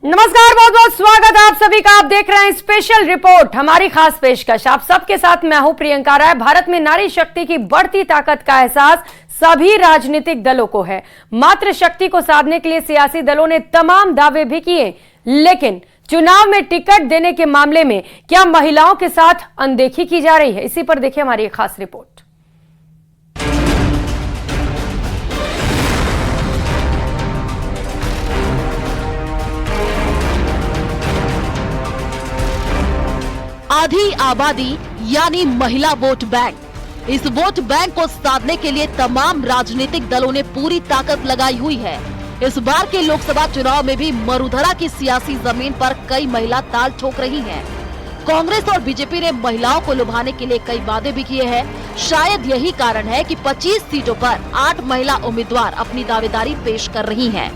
नमस्कार, बहुत बहुत स्वागत है आप सभी का। आप देख रहे हैं स्पेशल रिपोर्ट, हमारी खास पेशकश आप सबके साथ। मैं हूं प्रियंका राय। भारत में नारी शक्ति की बढ़ती ताकत का एहसास सभी राजनीतिक दलों को है। मात्र शक्ति को साधने के लिए सियासी दलों ने तमाम दावे भी किए, लेकिन चुनाव में टिकट देने के मामले में क्या महिलाओं के साथ अनदेखी की जा रही है? इसी पर देखिए हमारी एक खास रिपोर्ट। आधी आबादी यानी महिला वोट बैंक। इस वोट बैंक को साधने के लिए तमाम राजनीतिक दलों ने पूरी ताकत लगाई हुई है। इस बार के लोकसभा चुनाव में भी मरुधरा की सियासी जमीन पर कई महिला ताल ठोक रही हैं। कांग्रेस और बीजेपी ने महिलाओं को लुभाने के लिए कई वादे भी किए हैं। शायद यही कारण है कि 25 सीटों पर 8 महिला उम्मीदवार अपनी दावेदारी पेश कर रही हैं।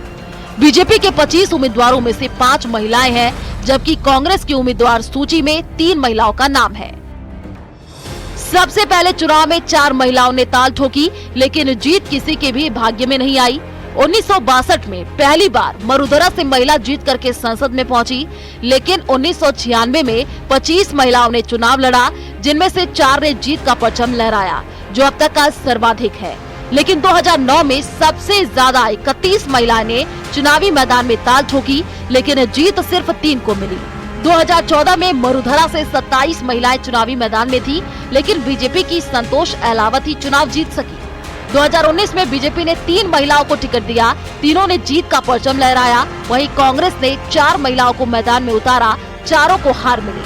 बीजेपी के 25 उम्मीदवारों में से 5 महिलाएं हैं, जबकि कांग्रेस की उम्मीदवार सूची में 3 महिलाओं का नाम है। सबसे पहले चुनाव में 4 महिलाओं ने ताल ठोकी, लेकिन जीत किसी के भी भाग्य में नहीं आई। 1962 में पहली बार मरुधरा से महिला जीत करके संसद में पहुंची, लेकिन 1996 में 25 महिलाओं ने चुनाव लड़ा, जिनमें से 4 ने जीत का परचम लहराया, जो अब तक का सर्वाधिक है। लेकिन 2009 में सबसे ज्यादा 31 महिलाएं ने चुनावी मैदान में ताल ठोकी, लेकिन जीत सिर्फ 3 को मिली। 2014 में मरुधरा से 27 महिलाएं चुनावी मैदान में थी, लेकिन बीजेपी की संतोष अहलावत ही चुनाव जीत सकी। 2019 में बीजेपी ने 3 महिलाओं को टिकट दिया, तीनों ने जीत का परचम लहराया। वहीं कांग्रेस ने 4 महिलाओं को मैदान में उतारा, चारों को हार मिली।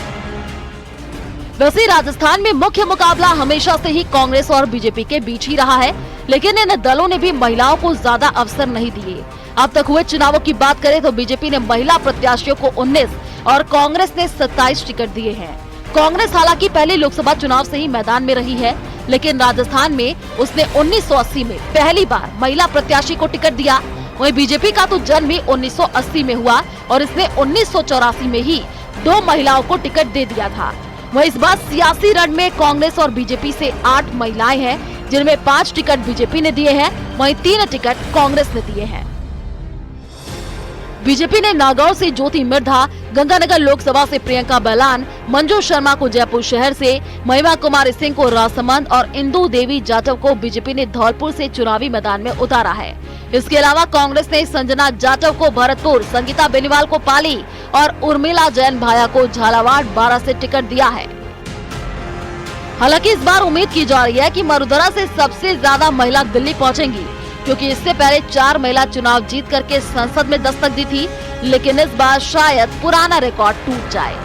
वैसे राजस्थान में मुख्य मुकाबला हमेशा से ही कांग्रेस और बीजेपी के बीच ही रहा है, लेकिन इन दलों ने भी महिलाओं को ज्यादा अवसर नहीं दिए। अब तक हुए चुनावों की बात करें तो बीजेपी ने महिला प्रत्याशियों को 19 और कांग्रेस ने 27 टिकट दिए हैं। कांग्रेस हालांकि पहले लोकसभा चुनाव से ही मैदान में रही है, लेकिन राजस्थान में उसने 1980 में पहली बार महिला प्रत्याशी को टिकट दिया। वहीं बीजेपी का तो जन्म ही 1980 में हुआ और इसने 1984 में ही 2 महिलाओं को टिकट दे दिया था। वहीं इस बार सियासी रण में कांग्रेस और बीजेपी से 8 महिलाएं हैं, जिनमें 5 टिकट बीजेपी ने दिए हैं, वहीं 3 टिकट कांग्रेस ने दिए हैं। बीजेपी ने नागौर से ज्योति मिर्धा, गंगानगर लोकसभा से प्रियंका बैलान, मंजू शर्मा को जयपुर शहर से, महिमा कुमारी सिंह को राजसमंद और इंदु देवी जाटव को बीजेपी ने धौलपुर से चुनावी मैदान में उतारा है। इसके अलावा कांग्रेस ने संजना जाटव को भरतपुर, संगीता बेनीवाल को पाली और उर्मिला जैन भाया को झालावाड़ 12 से टिकट दिया है। हालांकि इस बार उम्मीद की जा रही है कि मरुधरा से सबसे ज्यादा महिला दिल्ली पहुंचेंगी, क्योंकि इससे पहले 4 महिला चुनाव जीत करके संसद में दस्तक दी थी, लेकिन इस बार शायद पुराना रिकॉर्ड टूट जाए।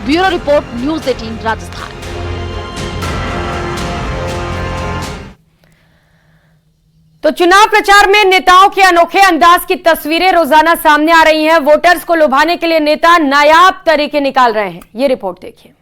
Bureau report, news 18 Rajasthan. तो चुनाव प्रचार में नेताओं के अनोखे अंदाज की तस्वीरें रोजाना सामने आ रही हैं। वोटर्स को लुभाने के लिए नेता नायाब तरीके निकाल रहे हैं। ये रिपोर्ट देखिए।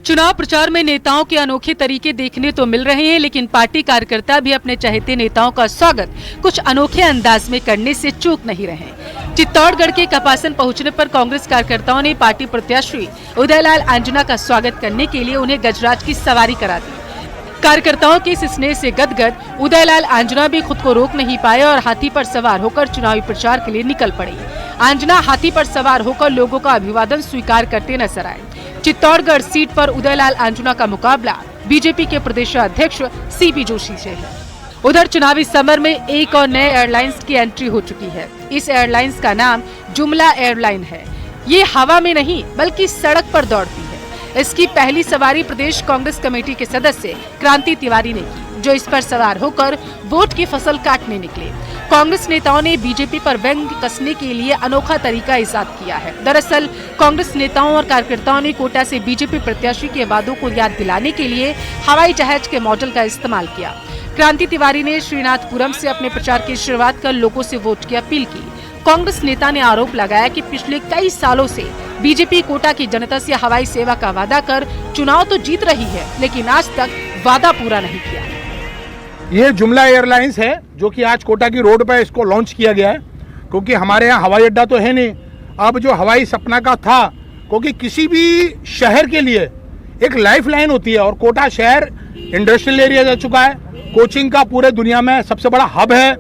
चुनाव प्रचार में नेताओं के अनोखे तरीके देखने तो मिल रहे हैं, लेकिन पार्टी कार्यकर्ता भी अपने चहेते नेताओं का स्वागत कुछ अनोखे अंदाज में करने से चूक नहीं रहे। चित्तौड़गढ़ के कपासन पहुंचने पर कांग्रेस कार्यकर्ताओं ने पार्टी प्रत्याशी उदयलाल आंजना का स्वागत करने के लिए उन्हें गजराज की सवारी करा दी। कार्यकर्ताओं के इस स्नेह से गदगद उदयलाल आंजना भी खुद को रोक नहीं पाए और हाथी पर सवार होकर चुनावी प्रचार के लिए निकल पड़े। आंजना हाथी पर सवार होकर लोगों का अभिवादन स्वीकार करते नजर आए। चित्तौड़गढ़ सीट पर उदयलाल आंजना का मुकाबला बीजेपी के प्रदेश अध्यक्ष सीपी जोशी से है। उधर चुनावी समर में एक और नए एयरलाइंस की एंट्री हो चुकी है। इस एयरलाइंस का नाम जुमला एयरलाइन है। ये हवा में नहीं बल्कि सड़क पर दौड़ती है। इसकी पहली सवारी प्रदेश कांग्रेस कमेटी के सदस्य क्रांति तिवारी ने की, जो इस पर सवार होकर वोट की फसल काटने निकले। कांग्रेस नेताओं ने बीजेपी पर व्यंग कसने के लिए अनोखा तरीका इजाद किया है। दरअसल कांग्रेस नेताओं और कार्यकर्ताओं ने कोटा से बीजेपी प्रत्याशी के वादों को याद दिलाने के लिए हवाई जहाज के मॉडल का इस्तेमाल किया। क्रांति तिवारी ने श्रीनाथपुरम से अपने प्रचार की शुरुआत कर लोगों से वोट की अपील की। कांग्रेस नेता ने आरोप लगाया कि पिछले कई सालों से बीजेपी कोटा की जनता से हवाई सेवा का वादा कर चुनाव तो जीत रही है, लेकिन आज तक वादा पूरा नहीं किया। ये जुमला एयरलाइंस है जो कि आज कोटा की रोड पर इसको लॉन्च किया गया है, क्योंकि हमारे यहाँ हवाई अड्डा तो है नहीं। अब जो हवाई सपना का था, क्योंकि किसी भी शहर के लिए एक लाइफ लाइन होती है। और कोटा शहर इंडस्ट्रियल एरिया जा चुका है, कोचिंग का पूरे दुनिया में सबसे बड़ा हब है।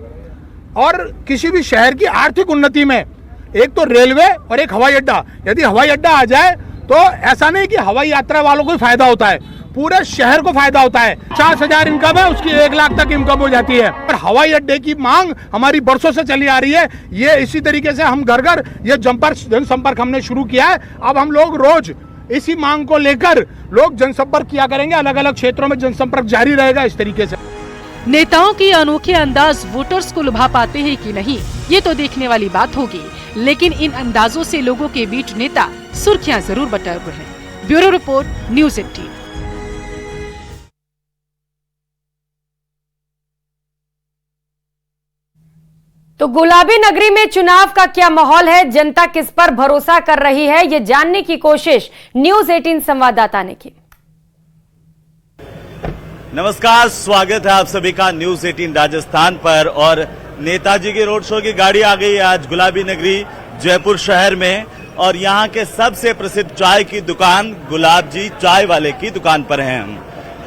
और किसी भी शहर की आर्थिक उन्नति में एक तो रेलवे और एक हवाई अड्डा, यदि हवाई अड्डा आ जाए तो ऐसा नहीं कि हवाई यात्रा वालों को ही फायदा होता है, पूरे शहर को फायदा होता है। 50,000 इनकम है, उसकी 1 लाख तक इनकम हो जाती है। और हवाई अड्डे की मांग हमारी बरसों से चली आ रही है। ये इसी तरीके से हम घर घर ये जनसंपर्क हमने शुरू किया है। अब हम लोग रोज इसी मांग को लेकर लोग जनसंपर्क किया करेंगे, अलग अलग क्षेत्रों में जनसंपर्क जारी रहेगा इस तरीके से। नेताओं के अनोखे अंदाज वोटर्स को लुभा पाते हैं कि नहीं, ये तो देखने वाली बात होगी। लेकिन इन अंदाजों से लोगों के बीच नेता सुर्खियां जरूर बटोर रहे हैं। Bureau report, news 18। तो गुलाबी नगरी में चुनाव का क्या माहौल है, जनता किस पर भरोसा कर रही है, ये जानने की कोशिश न्यूज़ 18 संवाददाता ने की। नमस्कार, स्वागत है आप सभी का न्यूज़ 18 राजस्थान पर। और नेताजी के रोड शो की गाड़ी आ गई है आज गुलाबी नगरी जयपुर शहर में। और यहाँ के सबसे प्रसिद्ध चाय की दुकान गुलाब जी चाय वाले की दुकान पर हैं हम।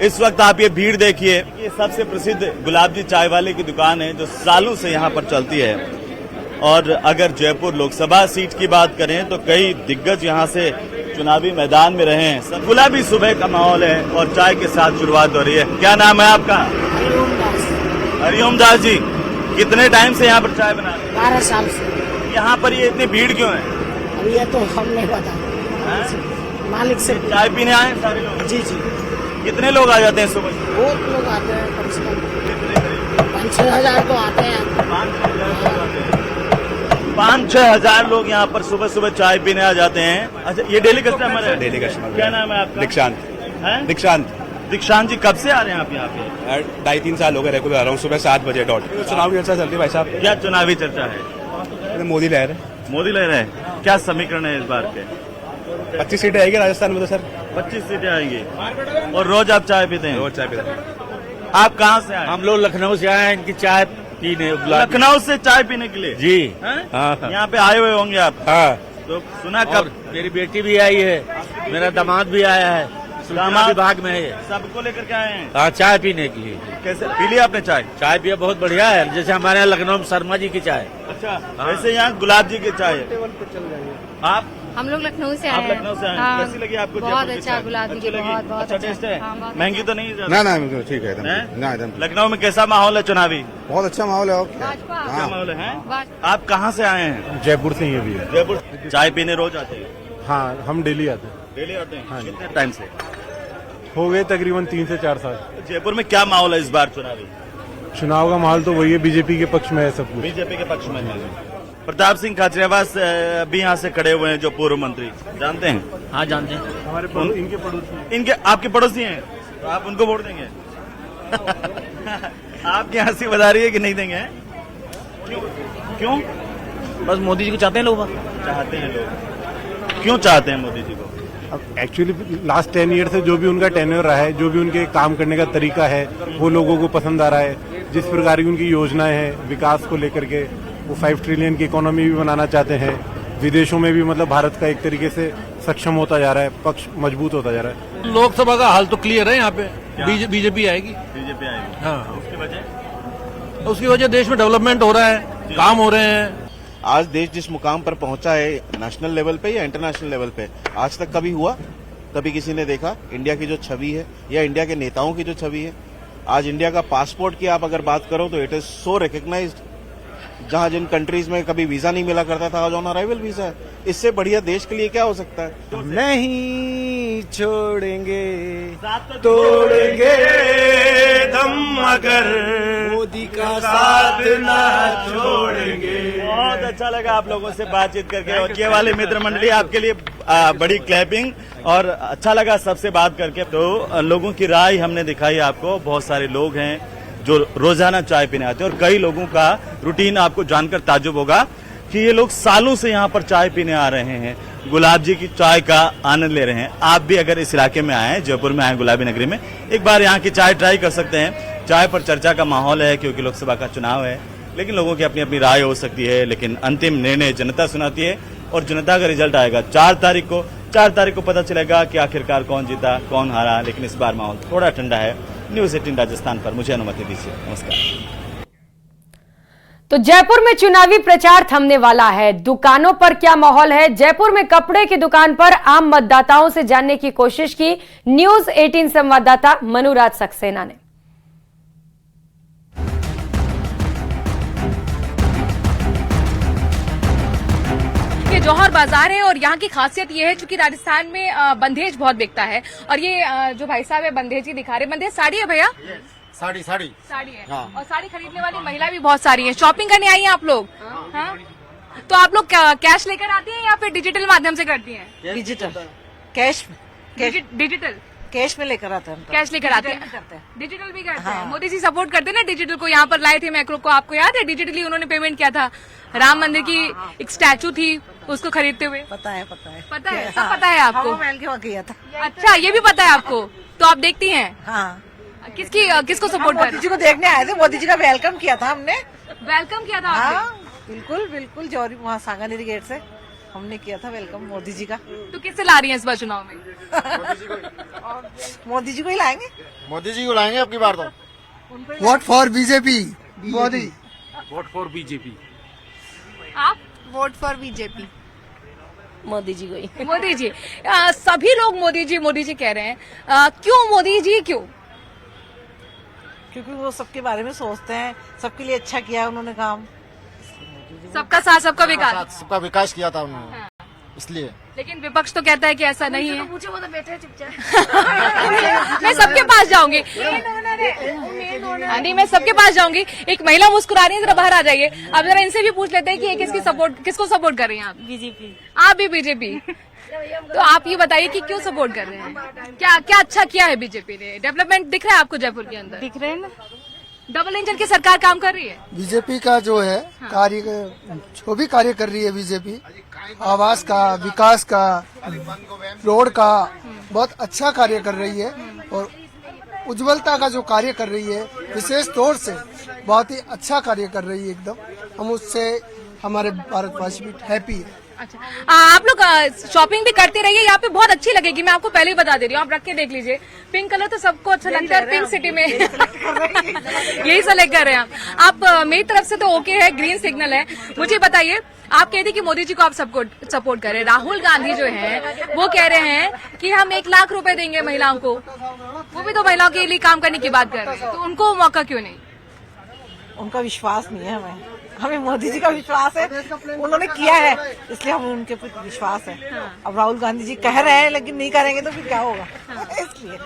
इस वक्त आप ये भीड़ देखिए, ये सबसे प्रसिद्ध गुलाब जी चाय वाले की दुकान है जो सालों से यहाँ पर चलती है। और अगर जयपुर लोकसभा सीट की बात करें तो कई दिग्गज यहाँ से चुनावी मैदान में रहे हैं। गुलाबी सुबह का माहौल है और चाय के साथ शुरुआत हो रही है। क्या नाम है आपका? हरिओम दास जी, कितने टाइम से यहाँ पर चाय बना रहे हैं? 12 साल से। यहाँ पर ये इतनी भीड़ क्यों है? अब ये तो हम नहीं बता, मालिक से। चाय पीने आए हैं सारे लोग? जी जी। कितने लोग आ जाते हैं सुबह? बहुत लोग आते हैं, कम से कम 5-6 हजार तो आते हैं। 5-6 हजार लोग यहाँ पर सुबह सुबह चाय पीने आ जाते हैं। अच्छा, ये डेली कस्टमर है? Daily customer. क्या नाम है आपका? दीक्षांत। हैं? दीक्षांत जी, कब से आ रहे हैं आप यहाँ पे? 2.5-3 साल हो गए रेगुलर आ रहा हूँ, सुबह 7 बजे डॉट। चुनाव की चर्चा चल रही है भाई साहब। क्या चुनावी चर्चा है? मोदी लहर है। मोदी लहर है। क्या समीकरण है इस बार के? 25 सीटें आएगी राजस्थान में तो सर। 25 सीटें आएंगी। और रोज आप चाय पीते हैं? रोज चाय पीते हैं। आप कहाँ से आए? हम लोग लखनऊ से आए हैं इनकी चाय पीने। लखनऊ से चाय पीने के लिए? जी हैं? हाँ। यहाँ पे आए हुए होंगे आप? हाँ। तो सुना और कब? मेरी बेटी भी आई है, मेरा दामाद भी आया है, सूचना विभाग में है। सबको लेकर के आए हैं? हाँ, चाय पीने के लिए। कैसे पी लिया आपने चाय? चाय पिया बहुत बढ़िया है, जैसे हमारे यहाँ लखनऊ में शर्मा जी की चाय। अच्छा, वैसे यहाँ गुलाब जी की चाय है। आप? हम लोग लखनऊ से आए आप हैं। लखनऊ से आए हैं। हाँ, कैसी लगी आपको? बहुत जयपुर की अच्छा चाय? गुलाब जी अच्छी की, लगी? बहुत बहुत अच्छा टेस्ट है? हाँ, बहुत महंगी तो नहीं ज्यादा? ना ठीक है एकदम। हैं? ना एकदम लखनऊ में कैसा माहौल है चुनावी? बहुत अच्छा माहौल है। भाजपा। क्या माहौल है? भाजपा। आप कहाँ से आए हैं? जयपुर से ही भी है। जयपुर। चाय पीने रोज आते हैं? हाँ, हम डेली आते हैं। डेली आते हैं? हाँ जी। कितने टाइम से? हो गए तकरीबन 3 से 4 साल। जयपुर में क्या माहौल है इस बार चुनावी? चुनाव का माहौल तो वही है, बीजेपी के पक्ष में है सब कुछ। बीजेपी के पक्ष में है। प्रताप सिंह खाचरियावास भी यहाँ से खड़े हुए हैं, जो पूर्व मंत्री, जानते हैं? हाँ, जानते हैं। हमारे इनके पड़ोसी। इनके आपके पड़ोसी हैं, तो आप उनको वोट देंगे? आपकी हंसी बता रही है कि नहीं देंगे? क्यों? बस मोदी जी को चाहते हैं लोग। चाहते हैं लोग। क्यों चाहते हैं मोदी जी को? अब एक्चुअली लास्ट 10 ईयर से जो भी उनका टेन्योर रहा है, जो भी उनके काम करने का तरीका है, वो लोगों को पसंद आ रहा है। जिस प्रकार की उनकी योजनाएं हैं विकास को लेकर के, वो 5 ट्रिलियन की इकोनॉमी भी बनाना चाहते हैं। विदेशों में भी मतलब भारत का एक तरीके से सक्षम होता जा रहा है, पक्ष मजबूत होता जा रहा है। लोकसभा का हाल तो क्लियर है, यहाँ पे बीजेपी आएगी। बीजेपी आएगी। हाँ। उसकी वजह देश में डेवलपमेंट हो रहा है, काम हो रहे हैं। आज देश जिस मुकाम पर पहुंचा है, नेशनल लेवल पे या इंटरनेशनल लेवल पे, आज तक कभी हुआ? कभी किसी ने देखा? इंडिया की जो छवि है या इंडिया के नेताओं की जो छवि है, आज इंडिया का पासपोर्ट की आप अगर बात करो तो इट इज सो रिकग्नाइज्ड। जहां जिन कंट्रीज में कभी वीजा नहीं मिला करता था, आज ऑन अराइवल वीजा है। इससे बढ़िया देश के लिए क्या हो सकता है? नहीं छोड़ेंगे, तोड़ेंगे दम अगर मोदी का साथ ना छोड़ेंगे। बहुत अच्छा लगा आप लोगों से बातचीत करके। और ये वाली मित्र मंडली आपके लिए बड़ी क्लैपिंग। और अच्छा लगा सबसे बात करके। तो लोगों की राय हमने दिखाई आपको। बहुत सारे लोग हैं जो रोजाना चाय पीने आते हैं और कई लोगों का रूटीन आपको जानकर ताज्जुब होगा कि ये लोग सालों से यहाँ पर चाय पीने आ रहे हैं, गुलाब जी की चाय का आनंद ले रहे हैं। आप भी अगर इस इलाके में आए, जयपुर में आए गुलाबी नगरी में, एक बार यहाँ की चाय ट्राई कर सकते हैं। चाय पर चर्चा का माहौल है क्योंकि लोकसभा का चुनाव है, लेकिन लोगों की अपनी अपनी राय हो सकती है। लेकिन अंतिम निर्णय जनता सुनाती है और जनता का रिजल्ट आएगा 4 तारीख को 4 तारीख को पता चलेगा कि आखिरकार कौन जीता कौन हारा, लेकिन इस बार माहौल थोड़ा ठंडा है। न्यूज़ 18 राजस्थान पर मुझे अनुमति दीजिए, नमस्कार। तो जयपुर में चुनावी प्रचार थमने वाला है, दुकानों पर क्या माहौल है? जयपुर में कपड़े की दुकान पर आम मतदाताओं से जानने की कोशिश की न्यूज़ 18 संवाददाता मनुराज सक्सेना ने। ये जौहर बाजार है और यहाँ की खासियत ये है चूंकि राजस्थान में बंदेज बहुत बिकता है और ये जो भाई साहब है बंदेज ही दिखा रहे। बंदेज साड़ी है भैया? साड़ी है। हाँ। और साड़ी खरीदने वाली महिला भी बहुत सारी है। शॉपिंग करने आई हैं आप लोग? हाँ। तो आप लोग कैश लेकर आती हैं या फिर डिजिटल माध्यम से करती हैं? डिजिटल कैश डिजिटल कैश में लेकर आते हैं। कैश लेकर आते हैं, डिजिटल भी करते हैं। मोदी जी सपोर्ट करते हैं ना डिजिटल को। यहाँ पर लाए थे मैक्रो को, आपको याद है? डिजिटली उन्होंने पेमेंट किया था। राम मंदिर की एक स्टैचू थी उसको खरीदते हुए। पता है सब पता है आपको? किया था। अच्छा, ये भी पता है आपको? तो आप देखती हैं? हाँ। किसको सपोर्ट कर? मोदी जी को देखने आए थे, मोदी जी का वेलकम किया था हमने। वेलकम किया था? हाँ बिल्कुल जौहरी वहाँ सांगानेरी गेट से हमने किया था वेलकम मोदी जी का। तो किससे ला रही हैं इस बार चुनाव में? मोदी जी को ही लाएंगे। मोदी जी को लाएंगे अब की बार तो। Vote for BJP Modi. Vote for BJP. आप? Vote for BJP Modi ji को ही। मोदी जी। सभी लोग मोदी जी कह रहे हैं। क्यों मोदी जी, क्यों? क्योंकि वो सबके बारे में सोचते हैं, सबके लिए अच्छा किया उन्होंने काम। सबका साथ सबका विकास किया था उन्होंने, इसलिए। लेकिन विपक्ष तो कहता है कि ऐसा नहीं है। मुझे वो तो बैठे चुपचाप। मैं सबके पास जाऊंगी। नहीं, मैं सबके पास जाऊंगी। एक महिला मुस्कुरा रही है, जरा बाहर आ जाइए। अब जरा इनसे भी पूछ लेते हैं कि ये किसको सपोर्ट कर रही हैं आप? बीजेपी। आप भी बीजेपी? तो आप ये बताइए कि क्यों सपोर्ट कर रहे हैं? क्या अच्छा किया है बीजेपी ने? डेवलपमेंट दिख रहा है आपको जयपुर के अंदर? दिख रहे हैं ना। डबल इंजन की सरकार काम कर रही है। बीजेपी का जो है कार्य, जो भी कार्य कर रही है बीजेपी, आवास का, विकास का, रोड का बहुत अच्छा कार्य कर रही है और उज्ज्वलता का जो कार्य कर रही है विशेष तौर से बहुत ही अच्छा कार्य कर रही है एकदम। हम उससे हमारे भारतवासी भी हैप्पी है। अच्छा, आप लोग शॉपिंग भी करते रहिए, यहाँ पे बहुत अच्छी लगेगी। मैं आपको पहले ही बता दे रही हूँ, आप रख के देख लीजिए। पिंक कलर तो सबको अच्छा लगता है, पिंक सिटी में यही सेलेक्ट कर रहे हैं आप। मेरी तरफ से तो ओके है, ग्रीन सिग्नल है। मुझे बताइए, आप कहते कि मोदी जी को आप सपोर्ट करें। राहुल गांधी जो है वो कह रहे हैं कि हम 1 लाख रुपए देंगे महिलाओं को। वो भी तो महिलाओं के लिए काम करने की बात कर रहे हैं, तो उनको मौका क्यों नहीं? उनका विश्वास नहीं है हमें मोदी जी का विश्वास है, उन्होंने किया है इसलिए हमें उनके प्रति विश्वास है। अब राहुल गांधी जी कह रहे हैं लेकिन नहीं करेंगे तो फिर क्या होगा? इसलिए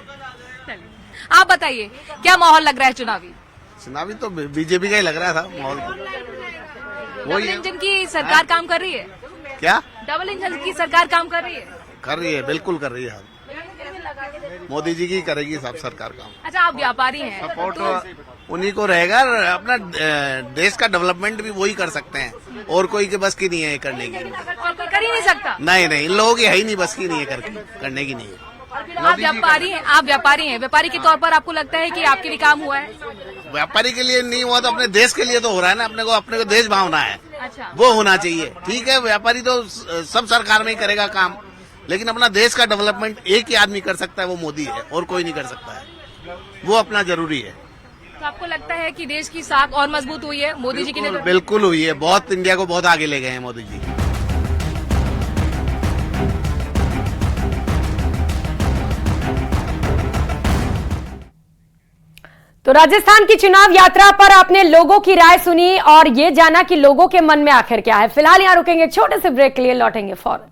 आप बताइए क्या माहौल लग रहा है चुनावी? तो बीजेपी का ही लग रहा था माहौल। डबल इंजन की सरकार काम कर रही है क्या? डबल इंजन की सरकार काम कर रही है, बिल्कुल कर रही है। मोदी जी की करेगी सब सरकार काम। अच्छा, आप व्यापारी हैं, सपोर्ट उन्हीं को रहेगा। अपना देश का डेवलपमेंट भी वही कर सकते हैं, और कोई के बस की नहीं है करने की। और कोई कर ही नहीं सकता? नहीं, इन लोगों की है ही नहीं, बस की नहीं है करने की नहीं है। आप व्यापारी हैं, व्यापारी के तौर पर आपको लगता है कि आपके लिए काम हुआ है? व्यापारी के लिए नहीं हुआ तो अपने देश के लिए तो हो रहा है ना। अपने को देश भावना है। अच्छा, वो होना चाहिए। ठीक है, व्यापारी तो सब सरकार में ही करेगा काम, लेकिन अपना देश का डेवलपमेंट एक ही आदमी कर सकता है, वो मोदी है, और कोई नहीं कर सकता है। वो अपना जरूरी है। तो आपको लगता है कि देश की साख और मजबूत हुई है मोदी जी की नेतृत्व? बिल्कुल हुई है। बहुत इंडिया को बहुत आगे ले गए हैं मोदी जी। तो राजस्थान की चुनाव यात्रा पर आपने लोगों की राय सुनी और ये जाना कि लोगों के मन में आखिर क्या है। फिलहाल यहां रुकेंगे, छोटे से ब्रेक के लिए लौटेंगे फौरन।